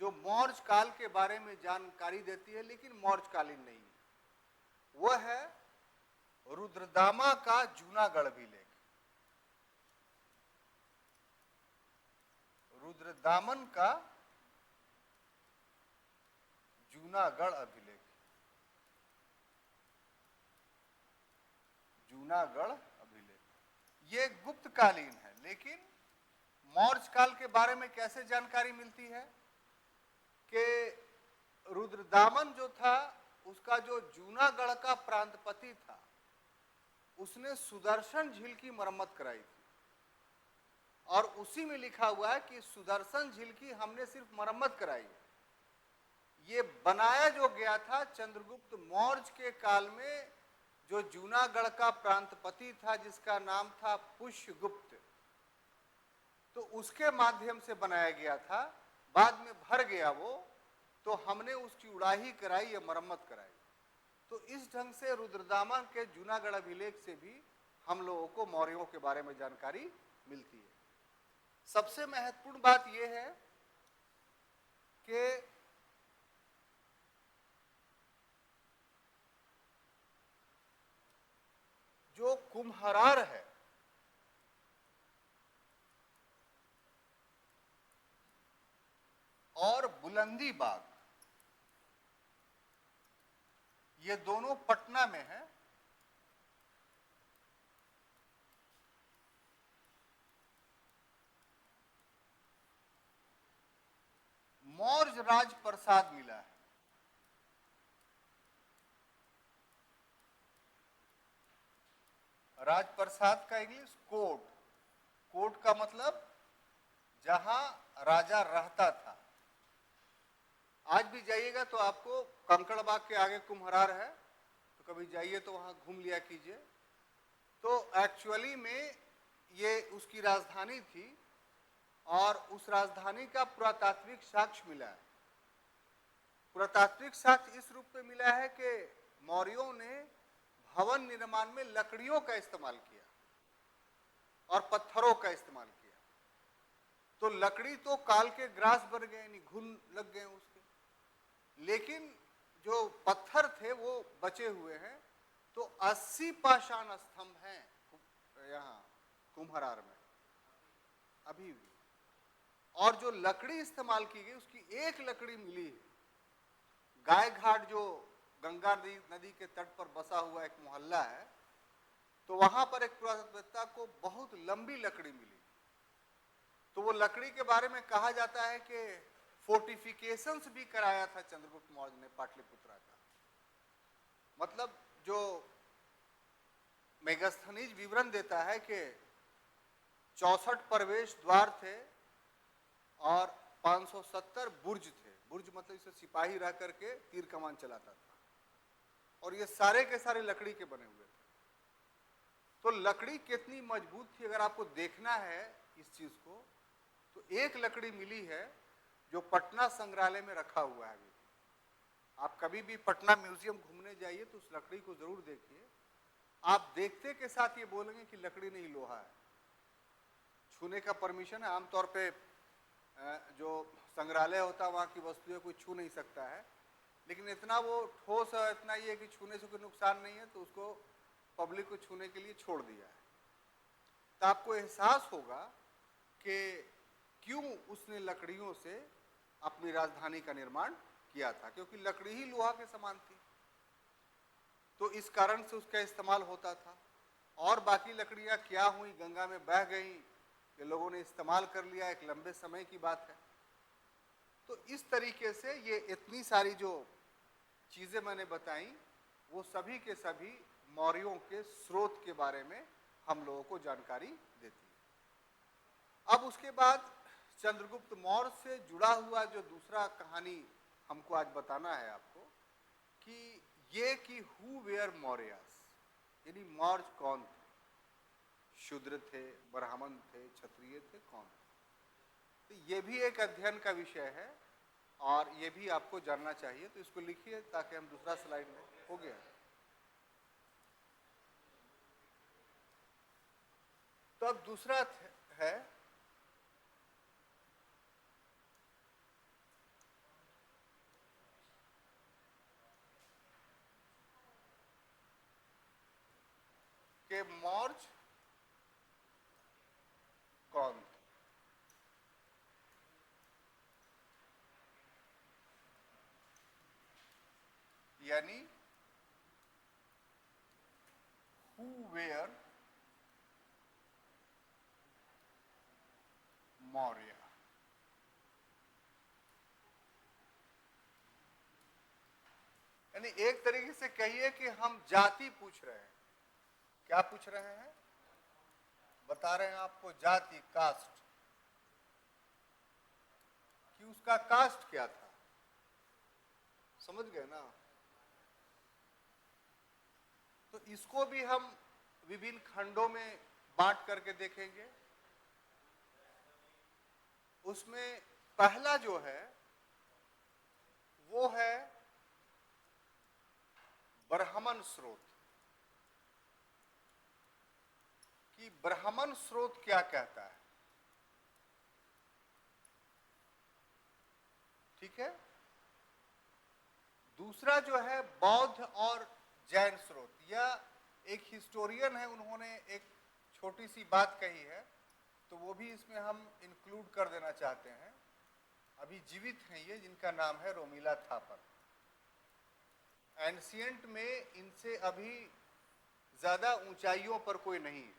जो मौर्य काल के बारे में जानकारी देती है लेकिन मौर्यकालीन नहीं है, वह है रुद्रदामा का जूनागढ़ अभिलेख। रुद्रदामन का जूनागढ़ अभिलेख। जूनागढ़ अभिलेख ये गुप्त कालीन है, लेकिन मौर्य काल के बारे में कैसे जानकारी मिलती है कि रुद्रदामन जो था, उसका जो जूनागढ़ का प्रांतपति था, उसने सुदर्शन झील की मरम्मत कराई थी। और उसी में लिखा हुआ है कि सुदर्शन झील की हमने सिर्फ मरम्मत कराई, ये बनाया जो गया था चंद्रगुप्त मौर्य के काल में, जो जूनागढ़ का प्रांतपति था जिसका नाम था पुष्यगुप्त, तो उसके माध्यम से बनाया गया था। बाद में भर गया वो, तो हमने उसकी उड़ाही कराई या मरम्मत कराई। तो इस ढंग से रुद्रदामन के जूनागढ़ अभिलेख से भी हम लोगों को मौर्यों के बारे में जानकारी मिलती है। सबसे महत्वपूर्ण बात यह है कि जो कुम्हरार है, और बुलंदी बाग, ये दोनों पटना में है। मौर्य राज प्रसाद मिला है। राजप्रसाद का इंग्लिश कोर्ट। कोर्ट का मतलब जहां राजा रहता था। आज भी जाइएगा तो आपको कंकड़बाग के आगे कुम्हरार है, तो कभी जाइए तो वहां घूम लिया कीजिए। तो एक्चुअली में ये उसकी राजधानी थी, और उस राजधानी का पुरातात्विक साक्ष्य मिला है। पुरातात्विक साक्ष्य इस रूप में मिला है कि मौर्यों ने भवन निर्माण में लकड़ियों का इस्तेमाल किया और पत्थरों का इस्तेमाल किया। तो लकड़ी तो काल के ग्रास बन गए, यानी घुन लग गए उसके, लेकिन जो पत्थर थे वो बचे हुए हैं। तो 80 पाषाण स्तंभ हैं यहाँ कुम्हरार में अभी भी। और जो लकड़ी इस्तेमाल की गई, उसकी एक लकड़ी मिली है। गाय घाट जो गंगा नदी के तट पर बसा हुआ एक मोहल्ला है, तो वहां पर एक पुरातत्ववेत्ता को बहुत लंबी लकड़ी मिली। तो वो लकड़ी के बारे में कहा जाता है कि फोर्टिफिकेशंस भी कराया था चंद्रगुप्त मौर्य ने पाटलिपुत्रा का। मतलब जो मेगास्थनीज विवरण देता है कि 64 प्रवेश द्वार थे और 570 बुर्ज थे। बुर्ज मतलब इसे सिपाही रह करके तीर कमान चलाता था, और ये सारे के सारे लकड़ी के बने हुए थे। तो लकड़ी कितनी मजबूत थी, अगर आपको देखना है इस चीज को, तो एक लकड़ी मिली है जो पटना संग्रहालय में रखा हुआ है। अभी आप कभी भी पटना म्यूजियम घूमने जाइए तो उस लकड़ी को जरूर देखिए। आप देखते के साथ ये बोलेंगे कि लकड़ी नहीं लोहा है। छूने का परमिशन है। आमतौर पे जो संग्रहालय होता है वहाँ की वस्तुएं कोई छू नहीं सकता है, लेकिन इतना वो ठोस है, इतना ये है कि छूने से कोई नुकसान नहीं है, तो उसको पब्लिक को छूने के लिए छोड़ दिया है। तो आपको एहसास होगा कि क्यों उसने लकड़ियों से अपनी राजधानी का निर्माण किया था, क्योंकि लकड़ी ही लोहा के समान थी, तो इस कारण से उसका इस्तेमाल होता था। और बाकी लकड़ियां क्या हुई, गंगा में बह गई, ये लोगों ने इस्तेमाल कर लिया, एक लंबे समय की बात है। तो इस तरीके से ये इतनी सारी जो चीजें मैंने बताई वो सभी के सभी मौर्यों के स्रोत के बारे में हम लोगों को जानकारी देती है। अब उसके बाद चंद्रगुप्त मौर्य से जुड़ा हुआ जो दूसरा कहानी हमको आज बताना है आपको, कि ये कि हु वेयर मौर्यस, यानी मौर्य कौन थे, शूद्र थे, ब्राह्मण थे, क्षत्रिय थे, कौन थे। तो ये भी एक अध्ययन का विषय है और ये भी आपको जानना चाहिए। तो इसको लिखिए ताकि हम दूसरा स्लाइड में, हो गया। तो अब दूसरा है कि मौर्य कौन थे। यानी हु वेयर मौर्य। यानी एक तरीके से कहिए कि हम जाति पूछ रहे हैं। क्या पूछ रहे हैं? बता रहे हैं आपको जाति, कास्ट, कि उसका कास्ट क्या था। समझ गए ना? तो इसको भी हम विभिन्न खंडों में बांट करके देखेंगे। उसमें पहला जो है वो है ब्राह्मण स्रोत, कि ब्राह्मण स्रोत क्या कहता है। ठीक है। दूसरा जो है बौद्ध और जैन स्रोत। यह एक हिस्टोरियन है, उन्होंने एक छोटी सी बात कही है, तो वो भी इसमें हम इंक्लूड कर देना चाहते हैं। अभी जीवित हैं ये, जिनका नाम है रोमिला थापर। एंशिएंट में इनसे अभी ज्यादा ऊंचाइयों पर कोई नहीं है,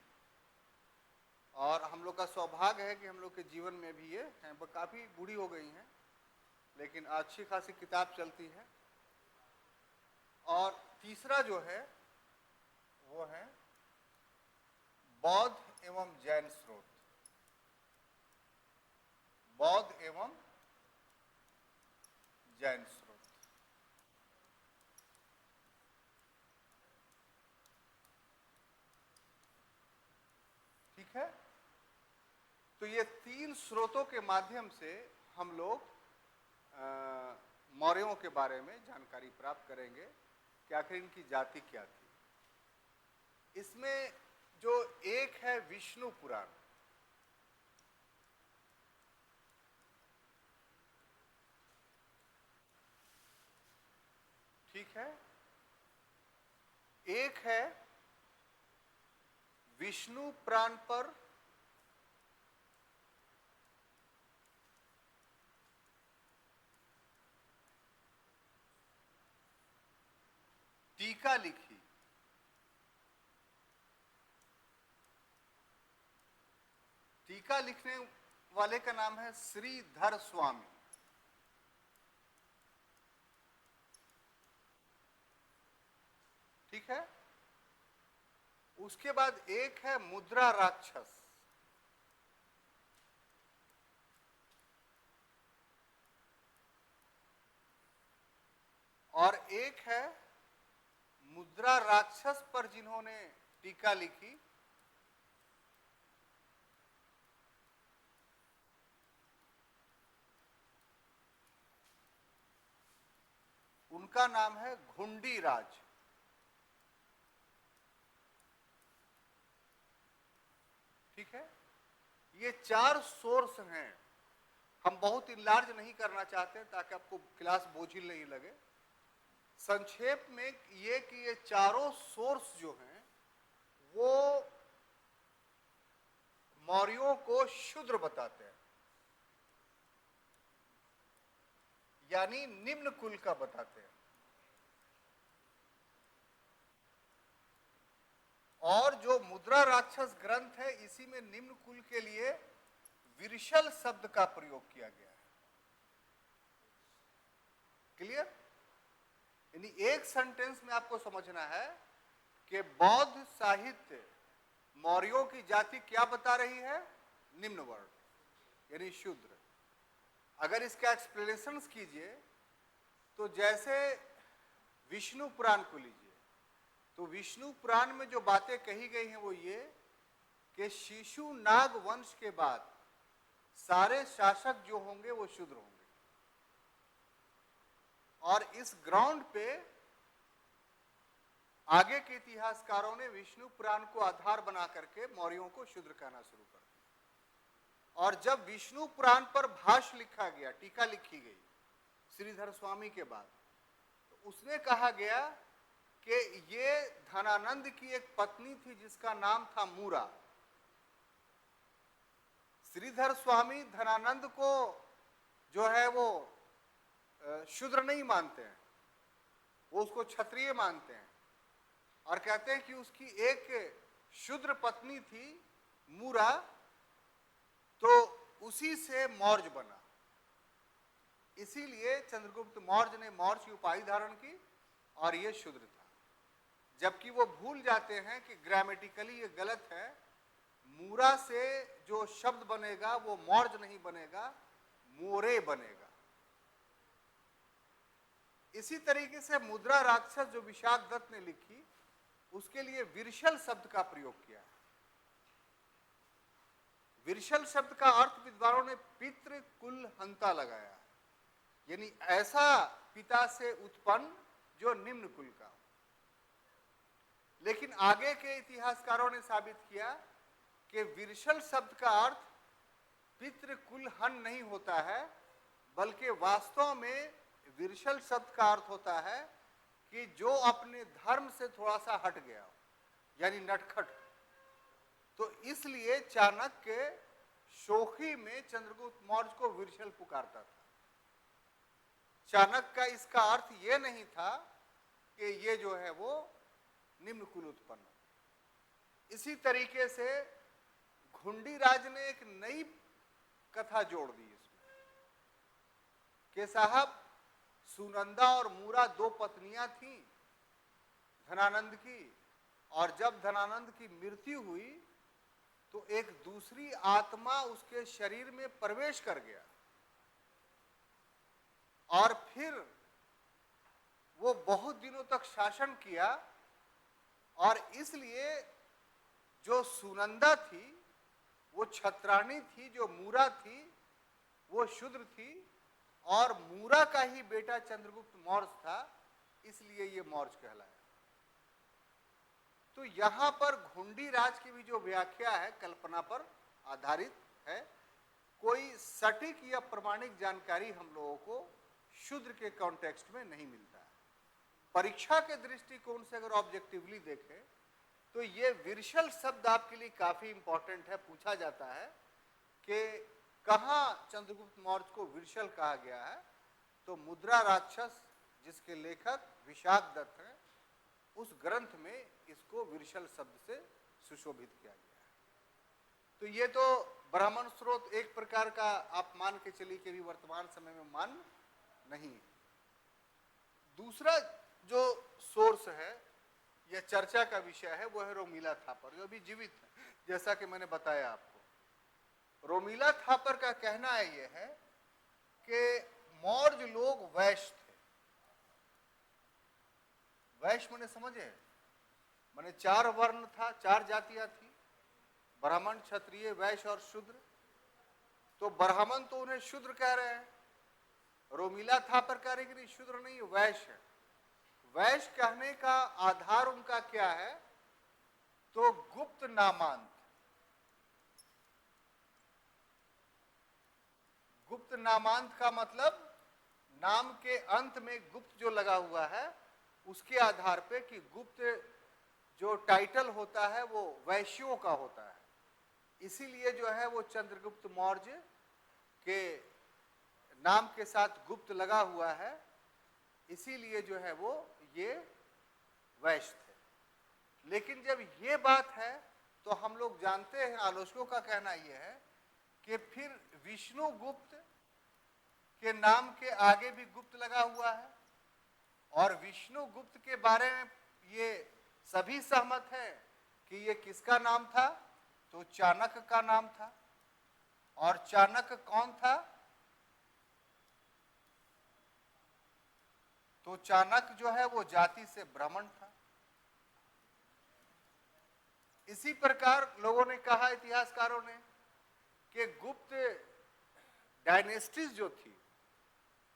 और हम लोग का सौभाग्य है कि हम लोग के जीवन में भी ये हैं। वो काफी बूढ़ी हो गई हैं, लेकिन अच्छी खासी किताब चलती है। और तीसरा जो है वो है बौद्ध एवं जैन स्रोत। बौद्ध एवं जैन स्रोत। ठीक है। तो ये तीन स्रोतों के माध्यम से हम लोग मौर्यों के बारे में जानकारी प्राप्त करेंगे कि आखिर इनकी जाति क्या थी। इसमें जो एक है विष्णु पुराण, ठीक है। एक है विष्णु पुराण पर टीका लिखी। टीका लिखने वाले का नाम है श्रीधर स्वामी। ठीक है। उसके बाद एक है मुद्रा राक्षस। और एक है मुद्रा राक्षस पर जिन्होंने टीका लिखी, उनका नाम है घुंडी राज। ठीक है। ये 4 सोर्स हैं। हम बहुत इनलार्ज नहीं करना चाहते ताकि आपको क्लास बोझिल नहीं लगे। संक्षेप में ये कि ये चारों सोर्स जो हैं वो मौर्यों को शूद्र बताते हैं, यानी निम्न कुल का बताते हैं। और जो मुद्रा राक्षस ग्रंथ है इसी में निम्न कुल के लिए विरशल शब्द का प्रयोग किया गया है। क्लियर? यानी एक सेंटेंस में आपको समझना है कि बौद्ध साहित्य मौर्यों की जाति क्या बता रही है? निम्न वर्ण, यानी शूद्र। अगर इसका एक्सप्लेनेशन कीजिए तो जैसे विष्णु पुराण को लीजिए, तो विष्णु पुराण में जो बातें कही गई हैं वो ये कि शिशु नाग वंश के बाद सारे शासक जो होंगे वो शूद्र होंगे। और इस ग्राउंड पे आगे के इतिहासकारों ने विष्णु पुराण को आधार बना करके मौर्यों को शूद्र कहना शुरू कर दिया। और जब विष्णु पुराण पर भाष्य लिखा गया, टीका लिखी गई श्रीधर स्वामी के बाद, तो उसमें कहा गया कि ये धनानंद की एक पत्नी थी जिसका नाम था मूरा। श्रीधर स्वामी धनानंद को जो है वो शूद्र नहीं मानते हैं, वो उसको क्षत्रिय मानते हैं और कहते हैं कि उसकी एक शूद्र पत्नी थी मूरा, तो उसी से मौर्य बना। इसीलिए चंद्रगुप्त मौर्य ने मौर्य की उपाधि धारण की और ये शूद्र था। जबकि वो भूल जाते हैं कि ग्रामेटिकली ये गलत है। मूरा से जो शब्द बनेगा वो मौर्य नहीं बनेगा, मोरे बनेगा। इसी तरीके से मुद्रा राक्षस जो विशाख दत्त ने लिखी उसके लिए विरशल शब्द का प्रयोग किया है। विरशल शब्द का अर्थ विद्वानों ने पितृ कुल हंता लगाया है, यानी ऐसा पिता से उत्पन्न जो निम्न कुल का हो। लेकिन आगे के इतिहासकारों ने साबित किया कि विरशल शब्द का अर्थ पितृ कुल हन नहीं होता है, बल्कि वास्तव में विरशल शब्द का अर्थ होता है कि जो अपने धर्म से थोड़ा सा हट गया हो, यानी नटखट। तो इसलिए चाणक्य शोखी में चंद्रगुप्त मौर्य को विरशल पुकारता था। चाणक्य का इसका अर्थ यह नहीं था कि ये जो है वो निम्न कुल उत्पन्न हो। इसी तरीके से घुंडी राज ने एक नई कथा जोड़ दी इसमें कि साहब सुनंदा और मूरा दो पत्नियां थीं धनानंद की, और जब धनानंद की मृत्यु हुई तो एक दूसरी आत्मा उसके शरीर में प्रवेश कर गया और फिर वो बहुत दिनों तक शासन किया। और इसलिए जो सुनंदा थी वो छत्राणी थी, जो मूरा थी वो शूद्र थी, और मूरा का ही बेटा चंद्रगुप्त मौर्य था, इसलिए ये मौर्य कहलाया। तो यहां पर घुंडी राज की भी जो व्याख्या है कल्पना पर आधारित है। कोई सटीक या प्रमाणिक जानकारी हम लोगों को शूद्र के कॉन्टेक्स्ट में नहीं मिलता है। परीक्षा के दृष्टिकोण से अगर ऑब्जेक्टिवली देखें तो ये विरशल शब्द आपके लिए काफी इंपॉर्टेंट है। पूछा जाता है कि कहाँ चंद्रगुप्त मौर्य को विरशल कहा गया है, तो मुद्रा राक्षस जिसके लेखक विशाख दत्त हैं उस ग्रंथ में इसको विरशल शब्द से सुशोभित किया गया है। तो ये तो ब्राह्मण स्रोत एक प्रकार का आप मान के चलिए कि भी वर्तमान समय में मान नहीं। दूसरा जो सोर्स है या चर्चा का विषय है वो है रोमिला थापर, जो अभी जीवित है, जैसा कि मैंने बताया आपको। रोमिला थापर का कहना है ये है कि मौर्य लोग वैश्य थे। वैश्य मैंने समझे, मैंने 4 वर्ण था, 4 जातियां थी, ब्राह्मण, क्षत्रिय, वैश्य और शूद्र। तो ब्राह्मण तो उन्हें शूद्र कह रहे हैं, रोमिला थापर कह रहे कि शूद्र नहीं वैश्य है। वैश्य कहने का आधार उनका क्या है, तो गुप्त नामांत। नामांत का मतलब नाम के अंत में गुप्त जो लगा हुआ है उसके आधार पे कि गुप्त जो टाइटल होता है वो वैश्यों का होता है, इसीलिए जो है वो चंद्रगुप्त मौर्य के नाम के साथ गुप्त लगा हुआ है, इसीलिए जो है वो ये वैश्य थे। लेकिन जब ये बात है तो हम लोग जानते हैं, आलोचकों का कहना यह है कि फिर विष्णुगुप्त के नाम के आगे भी गुप्त लगा हुआ है, और विष्णुगुप्त के बारे में ये सभी सहमत है कि ये किसका नाम था, तो चाणक्य का नाम था। और चाणक्य कौन था, तो चाणक्य जो है वो जाति से ब्राह्मण था। इसी प्रकार लोगों ने कहा, इतिहासकारों ने, कि गुप्त डायनेस्टीज जो थी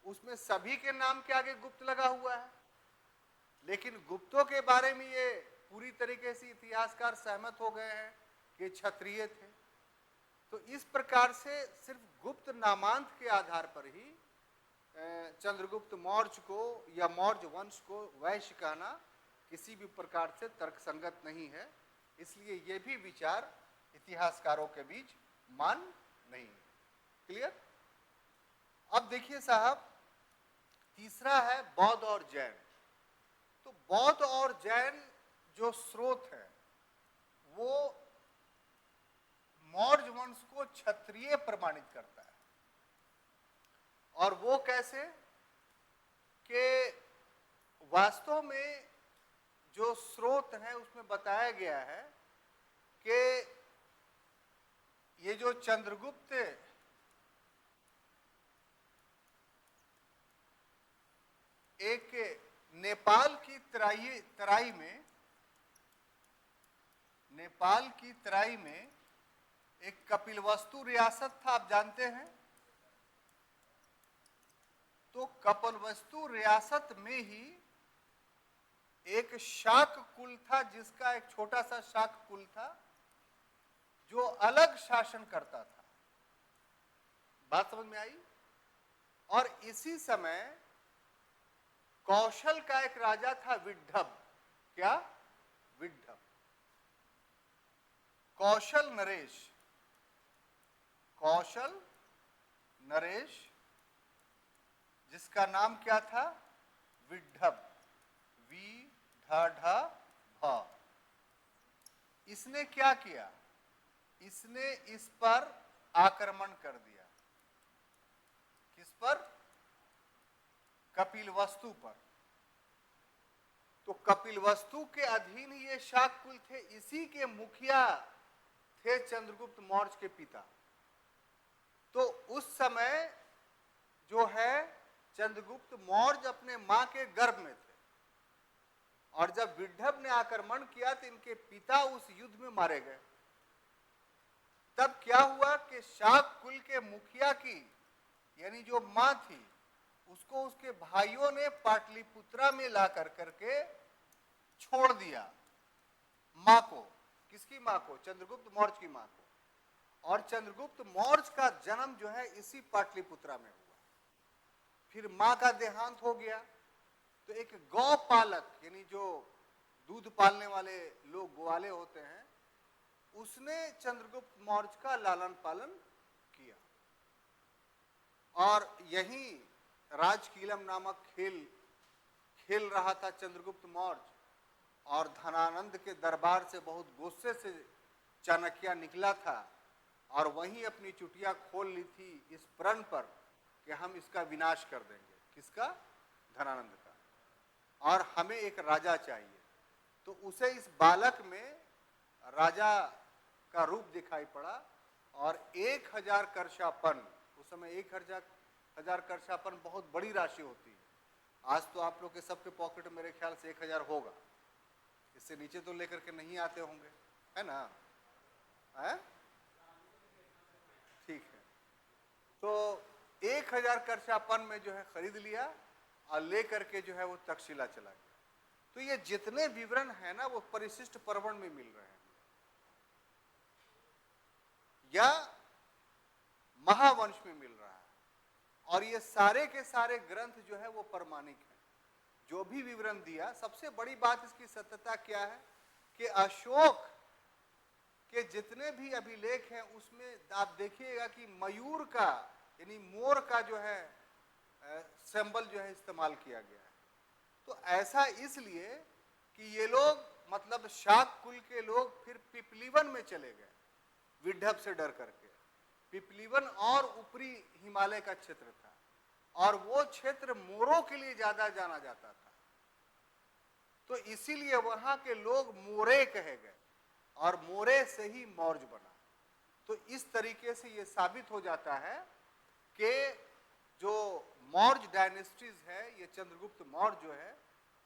उसमें सभी के नाम के आगे गुप्त लगा हुआ है, लेकिन गुप्तों के बारे में ये पूरी तरीके से इतिहासकार सहमत हो गए हैं कि क्षत्रिय थे। तो इस प्रकार से सिर्फ गुप्त नामांत के आधार पर ही चंद्रगुप्त मौर्य को या मौर्य वंश को वैश्य कहना किसी भी प्रकार से तर्कसंगत नहीं है, इसलिए ये भी विचार इतिहासकारों के बीच मान नहीं है। क्लियर? अब देखिए साहब, तीसरा है बौद्ध और जैन। तो बौद्ध और जैन जो स्रोत है वो मौर्य वंश को क्षत्रिय प्रमाणित करता है। और वो कैसे कि वास्तव में जो स्रोत है उसमें बताया गया है कि ये जो चंद्रगुप्त एक नेपाल की तराई में एक कपिलवस्तु रियासत था, आप जानते हैं। तो कपिलवस्तु रियासत में ही एक शाक कुल था, जिसका एक छोटा सा शाक कुल था जो अलग शासन करता था। बात समझ में आई? और इसी समय कौशल का एक राजा था विड्ढब। क्या? विड्ढब। कौशल नरेश जिसका नाम क्या था? विड्ढब। वी-ढ-ढ-भ। इसने क्या किया? इसने इस पर आक्रमण कर दिया। किस पर? कपिलवस्तु पर। तो कपिलवस्तु के अधीन ये शाक कुल थे, इसी के मुखिया थे चंद्रगुप्त मौर्य के पिता। तो उस समय जो है चंद्रगुप्त मौर्य अपने मां के गर्भ में थे, और जब विड्ढब ने आक्रमण किया तो इनके पिता उस युद्ध में मारे गए। तब क्या हुआ कि शाक कुल के मुखिया की यानी जो मां थी उसको उसके भाइयों ने पाटलिपुत्रा में ला करके छोड़ दिया मां को। किसकी मां को? चंद्रगुप्त मौर्य की मां को। और चंद्रगुप्त मौर्य का जन्म जो है इसी पाटलिपुत्रा में हुआ। फिर मां का देहांत हो गया तो एक गौ पालक यानी जो दूध पालने वाले लोग ग्वाले होते हैं, उसने चंद्रगुप्त मौर्य का लालन पालन किया। और यही राजकीलम नामक खेल रहा था चंद्रगुप्त मौर्य, और धनानंद के दरबार से बहुत गुस्से से चाणक्य निकला था और वहीं अपनी चुटिया खोल ली थी इस प्रण पर कि हम इसका विनाश कर देंगे। किसका? धनानंद का। और हमें एक राजा चाहिए। तो उसे इस बालक में राजा का रूप दिखाई पड़ा, और 1000 करशापन, उस समय 1000 करशापन बहुत बड़ी राशि होती है। आज तो आप लोग के सबके पॉकेट में मेरे ख्याल से 1000 होगा, इससे नीचे तो लेकर के नहीं आते होंगे, है ना? है? ठीक है। तो 1000 करशापन में जो है खरीद लिया और लेकर के जो है वो तक्षशिला चला गया। तो ये जितने विवरण है ना वो परिशिष्ट पर्वण में मिल रहे हैं, या महावंश में मिल रहा है। और ये सारे के सारे ग्रंथ जो है वो प्रमाणिक है। जो भी विवरण दिया, सबसे बड़ी बात इसकी सत्यता क्या है कि अशोक के जितने भी अभिलेख हैं उसमें आप देखिएगा कि मयूर का यानी मोर का जो है सिंबल जो है इस्तेमाल किया गया है। तो ऐसा इसलिए कि ये लोग मतलब शाक कुल के लोग फिर पिपलीवन में चले गए विड्ढब से डर करके। पिपलीवन और ऊपरी हिमालय का क्षेत्र था और वो क्षेत्र मोरों के लिए ज्यादा जाना जाता था, तो इसीलिए वहां के लोग मोरे कहे गए और मोरे से ही मौर्य बना। तो इस तरीके से ये साबित हो जाता है कि जो मौर्य डायनेस्टीज है, ये चंद्रगुप्त मौर्य जो है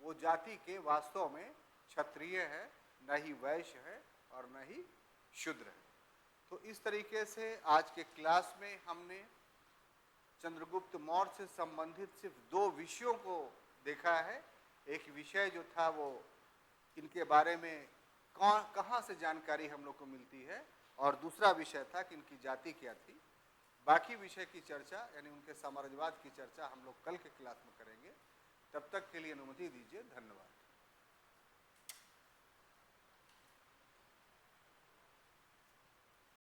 वो जाति के वास्तव में क्षत्रिय है, न ही वैश्य है और न ही शूद्र है। तो इस तरीके से आज के क्लास में हमने चंद्रगुप्त मौर्य से संबंधित सिर्फ 2 विषयों को देखा है। एक विषय जो था वो इनके बारे में कहाँ से जानकारी हम लोग को मिलती है, और दूसरा विषय था कि इनकी जाति क्या थी। बाकी विषय की चर्चा यानी उनके साम्राज्यवाद की चर्चा हम लोग कल के क्लास में करेंगे। तब तक के लिए अनुमति दीजिए। धन्यवाद।